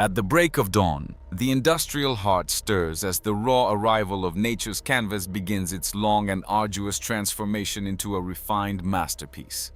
At the break of dawn, the industrial heart stirs as the raw arrival of nature's canvas begins its long and arduous transformation into a refined masterpiece.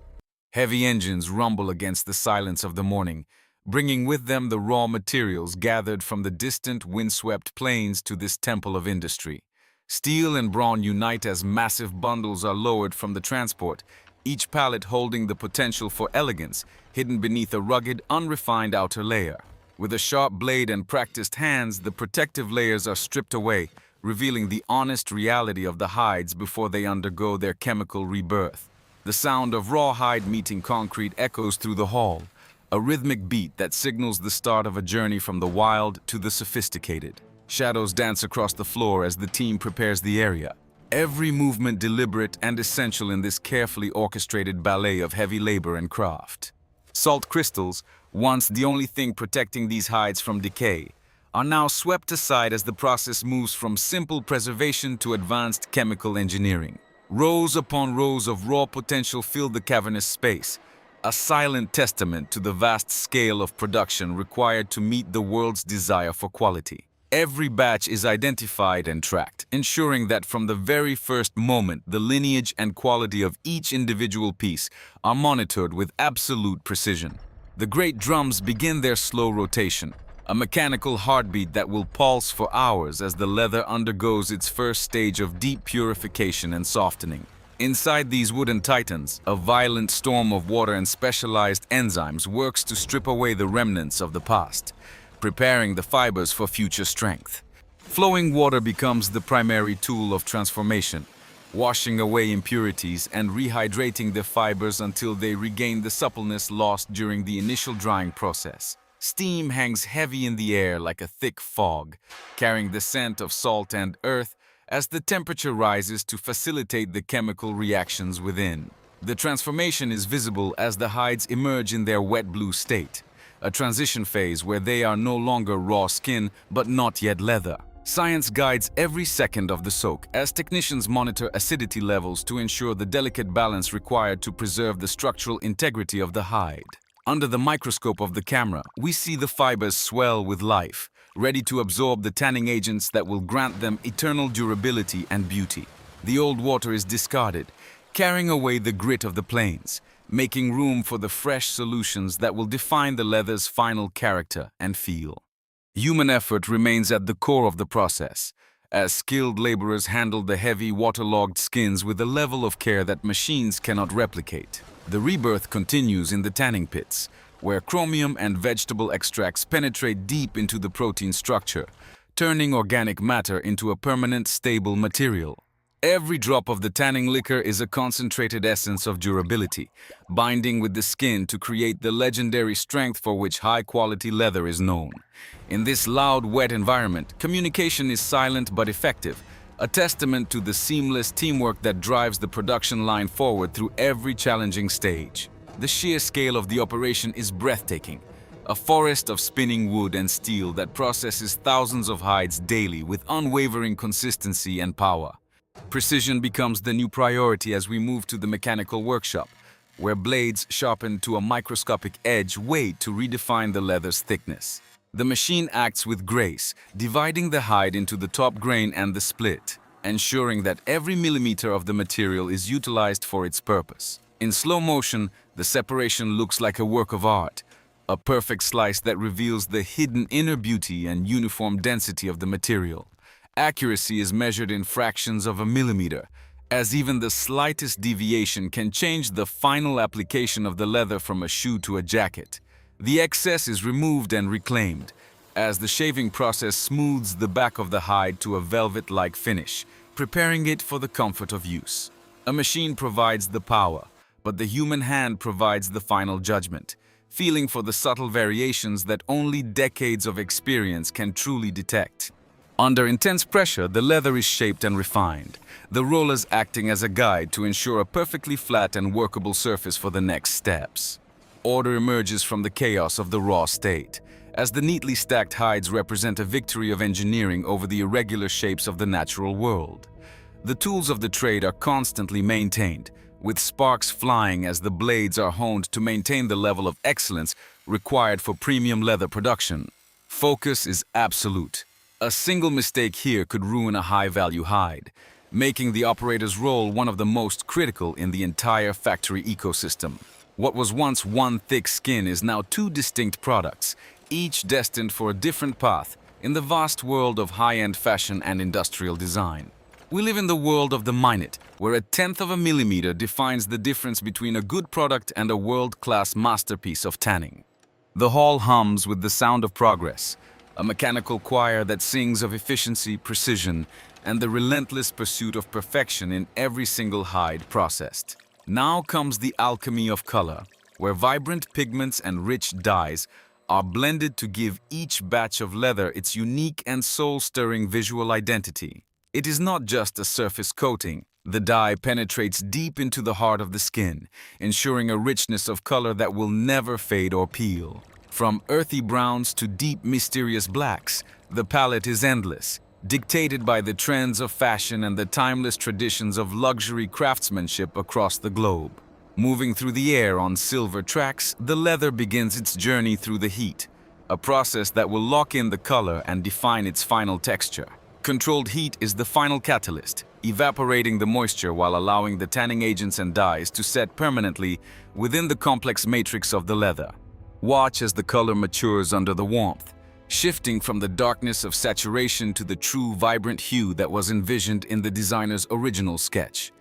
Heavy engines rumble against the silence of the morning, bringing with them the raw materials gathered from the distant windswept plains to this temple of industry. Steel and brawn unite as massive bundles are lowered from the transport, each pallet holding the potential for elegance hidden beneath a rugged, unrefined outer layer. With a sharp blade and practiced hands, the protective layers are stripped away, revealing the honest reality of the hides before they undergo their chemical rebirth. The sound of raw hide meeting concrete echoes through the hall, a rhythmic beat that signals the start of a journey from the wild to the sophisticated. Shadows dance across the floor as the team prepares the area, every movement deliberate and essential in this carefully orchestrated ballet of heavy labor and craft. Salt crystals, once the only thing protecting these hides from decay, are now swept aside as the process moves from simple preservation to advanced chemical engineering. Rows upon rows of raw potential fill the cavernous space, a silent testament to the vast scale of production required to meet the world's desire for quality. Every batch is identified and tracked, ensuring that from the very first moment, the lineage and quality of each individual piece are monitored with absolute precision. The great drums begin their slow rotation, a mechanical heartbeat that will pulse for hours as the leather undergoes its first stage of deep purification and softening. Inside these wooden titans, a violent storm of water and specialized enzymes works to strip away the remnants of the past, preparing the fibers for future strength. Flowing water becomes the primary tool of transformation, washing away impurities and rehydrating the fibers until they regain the suppleness lost during the initial drying process. Steam hangs heavy in the air like a thick fog, carrying the scent of salt and earth as the temperature rises to facilitate the chemical reactions within. The transformation is visible as the hides emerge in their wet blue state, a transition phase where they are no longer raw skin but not yet leather. Science guides every second of the soak as technicians monitor acidity levels to ensure the delicate balance required to preserve the structural integrity of the hide. Under the microscope of the camera, we see the fibers swell with life, ready to absorb the tanning agents that will grant them eternal durability and beauty. The old water is discarded, carrying away the grit of the plains, making room for the fresh solutions that will define the leather's final character and feel. Human effort remains at the core of the process, as skilled laborers handle the heavy, waterlogged skins with a level of care that machines cannot replicate. The rebirth continues in the tanning pits, where chromium and vegetable extracts penetrate deep into the protein structure, turning organic matter into a permanent, stable material. Every drop of the tanning liquor is a concentrated essence of durability, binding with the skin to create the legendary strength for which high-quality leather is known. In this loud, wet environment, communication is silent but effective, a testament to the seamless teamwork that drives the production line forward through every challenging stage. The sheer scale of the operation is breathtaking, a forest of spinning wood and steel that processes thousands of hides daily with unwavering consistency and power. Precision becomes the new priority as we move to the mechanical workshop, where blades sharpened to a microscopic edge wait to redefine the leather's thickness. The machine acts with grace, dividing the hide into the top grain and the split, ensuring that every millimeter of the material is utilized for its purpose. In slow motion, the separation looks like a work of art, a perfect slice that reveals the hidden inner beauty and uniform density of the material. Accuracy is measured in fractions of a millimeter, as even the slightest deviation can change the final application of the leather from a shoe to a jacket. The excess is removed and reclaimed, as the shaving process smooths the back of the hide to a velvet-like finish, preparing it for the comfort of use. A machine provides the power, but the human hand provides the final judgment, feeling for the subtle variations that only decades of experience can truly detect. Under intense pressure, the leather is shaped and refined, the rollers acting as a guide to ensure a perfectly flat and workable surface for the next steps. Order emerges from the chaos of the raw state, as the neatly stacked hides represent a victory of engineering over the irregular shapes of the natural world. The tools of the trade are constantly maintained, with sparks flying as the blades are honed to maintain the level of excellence required for premium leather production. Focus is absolute. A single mistake here could ruin a high-value hide, making the operator's role one of the most critical in the entire factory ecosystem. What was once one thick skin is now two distinct products, each destined for a different path in the vast world of high-end fashion and industrial design. We live in the world of the minute, where a tenth of a millimeter defines the difference between a good product and a world-class masterpiece of tanning. The hall hums with the sound of progress, a mechanical choir that sings of efficiency, precision, and the relentless pursuit of perfection in every single hide processed. Now comes the alchemy of color, where vibrant pigments and rich dyes are blended to give each batch of leather its unique and soul-stirring visual identity. It is not just a surface coating. The dye penetrates deep into the heart of the skin, ensuring a richness of color that will never fade or peel. From earthy browns to deep, mysterious blacks, the palette is endless, dictated by the trends of fashion and the timeless traditions of luxury craftsmanship across the globe. Moving through the air on silver tracks, the leather begins its journey through the heat, a process that will lock in the color and define its final texture. Controlled heat is the final catalyst, evaporating the moisture while allowing the tanning agents and dyes to set permanently within the complex matrix of the leather. Watch as the color matures under the warmth, shifting from the darkness of saturation to the true vibrant hue that was envisioned in the designer's original sketch.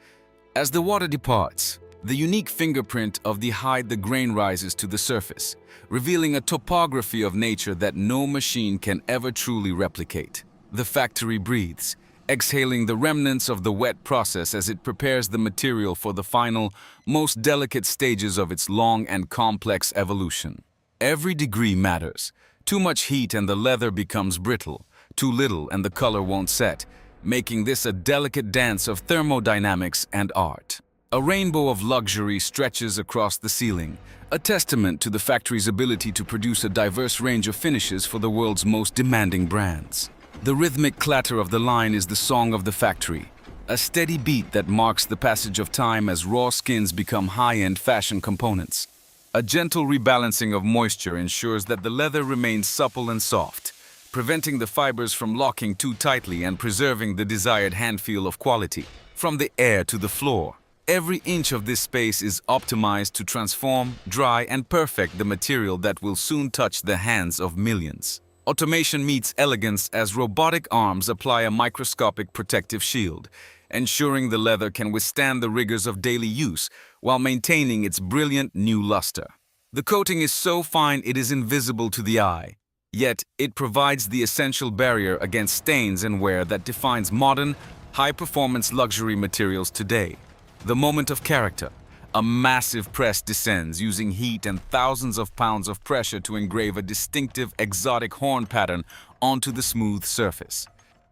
As the water departs, the unique fingerprint of the grain rises to the surface, revealing a topography of nature that no machine can ever truly replicate. The factory breathes, exhaling the remnants of the wet process as it prepares the material for the final, most delicate stages of its long and complex evolution. Every degree matters. Too much heat and the leather becomes brittle, too little and the color won't set, making this a delicate dance of thermodynamics and art. A rainbow of luxury stretches across the ceiling, a testament to the factory's ability to produce a diverse range of finishes for the world's most demanding brands. The rhythmic clatter of the line is the song of the factory, a steady beat that marks the passage of time as raw skins become high-end fashion components. A gentle rebalancing of moisture ensures that the leather remains supple and soft, preventing the fibers from locking too tightly and preserving the desired hand feel of quality. From the air to the floor, every inch of this space is optimized to transform, dry, and perfect the material that will soon touch the hands of millions. Automation meets elegance as robotic arms apply a microscopic protective shield, ensuring the leather can withstand the rigors of daily use while maintaining its brilliant new luster. The coating is so fine it is invisible to the eye, yet it provides the essential barrier against stains and wear that defines modern, high-performance luxury materials today. The moment of character. A massive press descends using heat and thousands of pounds of pressure to engrave a distinctive, exotic horn pattern onto the smooth surface.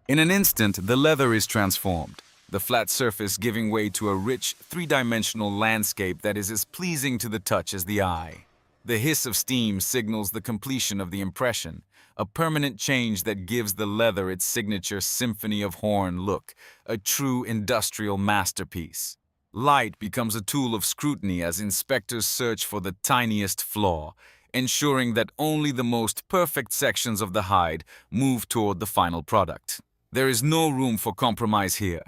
In an instant, the leather is transformed, the flat surface giving way to a rich, three-dimensional landscape that is as pleasing to the touch as the eye. The hiss of steam signals the completion of the impression, a permanent change that gives the leather its signature symphony of horn look, a true industrial masterpiece. Light becomes a tool of scrutiny as inspectors search for the tiniest flaw, ensuring that only the most perfect sections of the hide move toward the final product. There is no room for compromise here.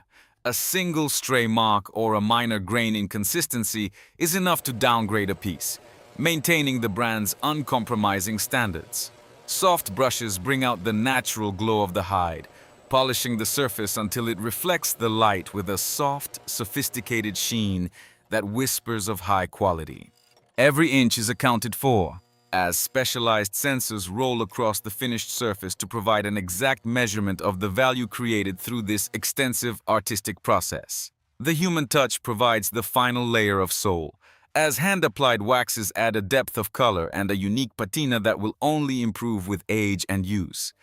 A single stray mark or a minor grain inconsistency is enough to downgrade a piece, maintaining the brand's uncompromising standards. Soft brushes bring out the natural glow of the hide, polishing the surface until it reflects the light with a soft, sophisticated sheen that whispers of high quality. Every inch is accounted for, as specialized sensors roll across the finished surface to provide an exact measurement of the value created through this extensive artistic process. The human touch provides the final layer of soul, as hand-applied waxes add a depth of color and a unique patina that will only improve with age and use.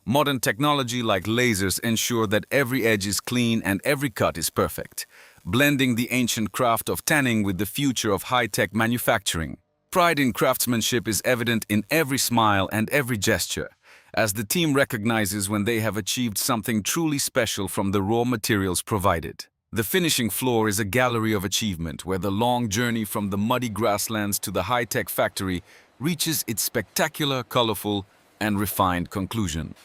Modern technology like lasers ensure that every edge is clean and every cut is perfect, blending the ancient craft of tanning with the future of high-tech manufacturing. Pride in craftsmanship is evident in every smile and every gesture, as the team recognizes when they have achieved something truly special from the raw materials provided. The finishing floor is a gallery of achievement where the long journey from the muddy grasslands to the high-tech factory reaches its spectacular, colorful, and refined conclusion.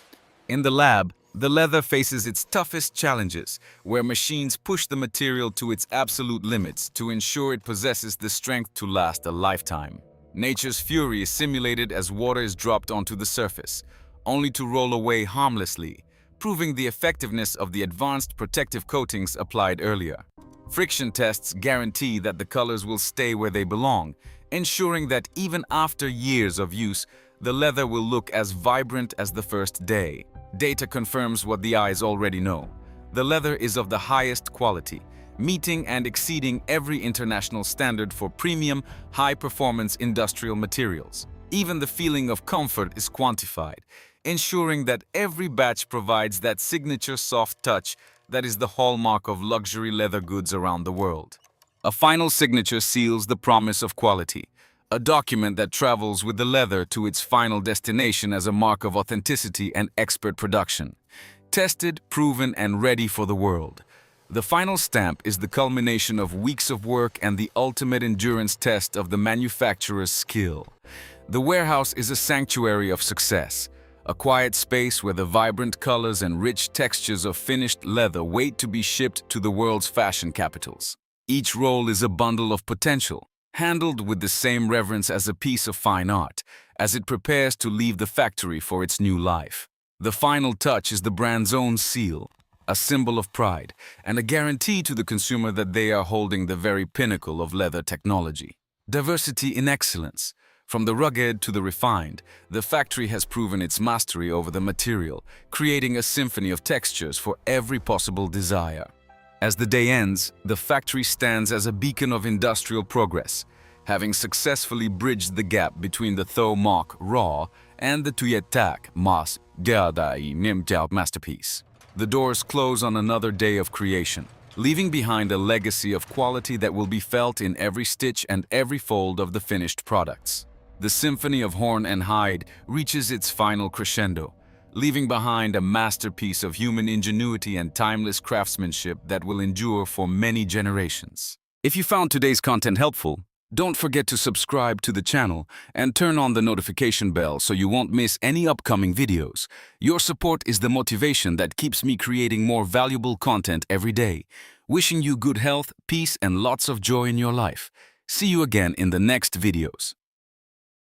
In the lab, the leather faces its toughest challenges, where machines push the material to its absolute limits to ensure it possesses the strength to last a lifetime. Nature's fury is simulated as water is dropped onto the surface, only to roll away harmlessly, proving the effectiveness of the advanced protective coatings applied earlier. Friction tests guarantee that the colors will stay where they belong, ensuring that even after years of use, the leather will look as vibrant as the first day. Data confirms what the eyes already know. The leather is of the highest quality, meeting and exceeding every international standard for premium, high-performance industrial materials. Even the feeling of comfort is quantified, ensuring that every batch provides that signature soft touch that is the hallmark of luxury leather goods around the world. A final signature seals the promise of quality, a document that travels with the leather to its final destination as a mark of authenticity and expert production. Tested, proven, and ready for the world. The final stamp is the culmination of weeks of work and the ultimate endurance test of the manufacturer's skill. The warehouse is a sanctuary of success, a quiet space where the vibrant colors and rich textures of finished leather wait to be shipped to the world's fashion capitals. Each roll is a bundle of potential, handled with the same reverence as a piece of fine art, as it prepares to leave the factory for its new life. The final touch is the brand's own seal, a symbol of pride, and a guarantee to the consumer that they are holding the very pinnacle of leather technology. Diversity in excellence. From the rugged to the refined, the factory has proven its mastery over the material, creating a symphony of textures for every possible desire. As the day ends, the factory stands as a beacon of industrial progress, having successfully bridged the gap between the Tho Mok raw and the Tuyet Tak Mas Dai Nim Jiao masterpiece. The doors close on another day of creation, leaving behind a legacy of quality that will be felt in every stitch and every fold of the finished products. The symphony of horn and hide reaches its final crescendo, leaving behind a masterpiece of human ingenuity and timeless craftsmanship that will endure for many generations. If you found today's content helpful, don't forget to subscribe to the channel and turn on the notification bell so you won't miss any upcoming videos. Your support is the motivation that keeps me creating more valuable content every day. Wishing you good health, peace, and lots of joy in your life. See you again in the next videos.